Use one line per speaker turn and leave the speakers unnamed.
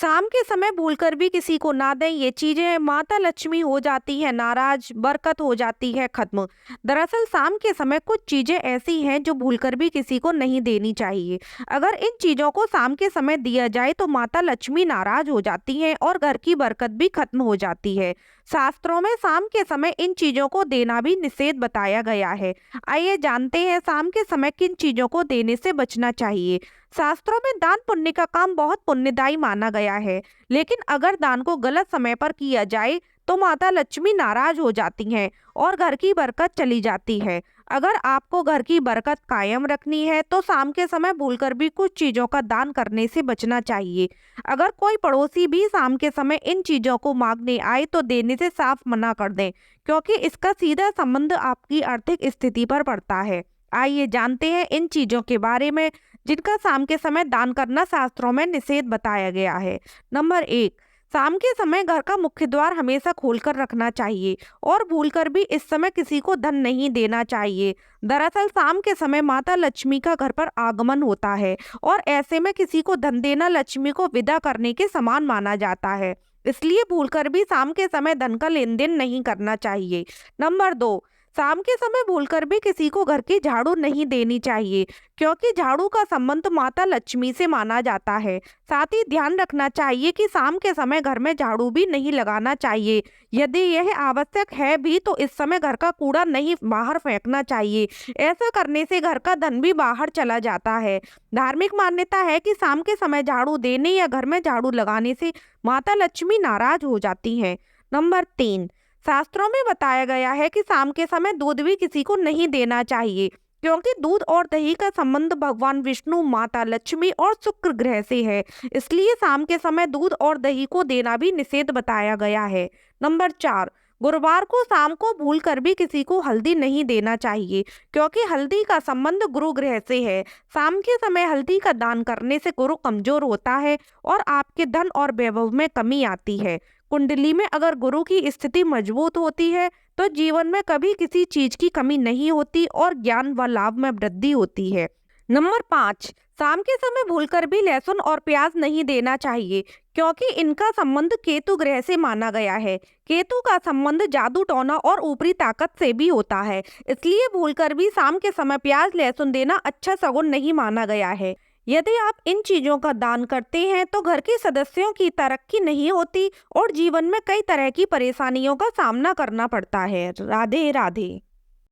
शाम के समय भूलकर भी किसी को ना दें, ये चीजें माता लक्ष्मी हो जाती है नाराज, बरकत हो जाती है खत्म। दरअसल शाम के समय कुछ चीजें ऐसी हैं जो भूलकर भी किसी को नहीं देनी चाहिए। अगर इन चीजों को शाम के समय दिया जाए तो माता लक्ष्मी नाराज हो जाती हैं और घर की बरकत भी खत्म हो जाती है। शास्त्रों में शाम के समय इन चीजों को देना भी निषेध बताया गया है। आइए जानते हैं शाम के समय किन चीजों को देने से बचना चाहिए। शास्त्रों में दान पुण्य का काम बहुत पुण्यदायी माना गया है, लेकिन अगर दान को गलत समय पर किया जाए तो माता लक्ष्मी नाराज हो जाती हैं और घर की बरकत चली जाती है। अगर आपको घर की बरकत कायम रखनी है तो शाम के समय भूलकर भी कुछ चीजों का दान करने से बचना चाहिए। अगर कोई पड़ोसी भी शाम के समय इन चीजों को मांगने आए तो देने से साफ मना कर दें, क्योंकि इसका सीधा संबंध आपकी आर्थिक स्थिति पर पड़ता है। आइए जानते हैं इन चीजों के बारे में जिनका शाम के समय दान करना शास्त्रों में निषेध बताया गया है। नंबर 1, शाम के समय घर का मुख्य द्वार हमेशा खोलकर रखना चाहिए और भूलकर भी इस समय किसी को धन नहीं देना चाहिए। दरअसल शाम के समय माता लक्ष्मी का घर पर आगमन होता है और ऐसे में किसी को धन देना लक्ष्मी को विदा करने के समान माना जाता है। इसलिए भूलकर भी शाम के समय धन का लेन देन नहीं करना चाहिए। नंबर 2, शाम के समय भूलकर भी किसी को घर की झाड़ू नहीं देनी चाहिए, क्योंकि झाड़ू का संबंध माता लक्ष्मी से माना जाता है। साथ ही ध्यान रखना चाहिए कि शाम के समय घर में झाड़ू भी नहीं लगाना चाहिए। यदि यह आवश्यक है भी तो इस समय घर का कूड़ा नहीं बाहर फेंकना चाहिए। ऐसा करने से घर का धन भी बाहर चला जाता है। धार्मिक मान्यता है कि शाम के समय झाड़ू देने या घर में झाड़ू लगाने से माता लक्ष्मी नाराज हो जाती है। नंबर 3, शास्त्रों में बताया गया है कि शाम के समय दूध भी किसी को नहीं देना चाहिए, क्योंकि दूध और दही का संबंध भगवान विष्णु, माता लक्ष्मी और शुक्र ग्रह से है। इसलिए शाम के समय दूध और दही को देना भी निषेध बताया गया है। नंबर 4, गुरुवार को शाम को भूलकर भी किसी को हल्दी नहीं देना चाहिए, क्योंकि हल्दी का संबंध गुरु ग्रह से है। शाम के समय हल्दी का दान करने से गुरु कमजोर होता है और आपके धन और वैभव में कमी आती है। कुंडली में अगर गुरु की स्थिति मजबूत होती है तो जीवन में कभी किसी चीज की कमी नहीं होती और ज्ञान व लाभ में वृद्धि होती है। नंबर 5, शाम के समय भूलकर भी लहसुन और प्याज नहीं देना चाहिए, क्योंकि इनका संबंध केतु ग्रह से माना गया है। केतु का संबंध जादू टोना और ऊपरी ताकत से भी होता है। इसलिए भूलकर भी शाम के समय प्याज लहसुन देना अच्छा सगुन नहीं माना गया है। यदि आप इन चीजों का दान करते हैं तो घर के सदस्यों की तरक्की नहीं होती और जीवन में कई तरह की परेशानियों का सामना करना पड़ता है। राधे राधे।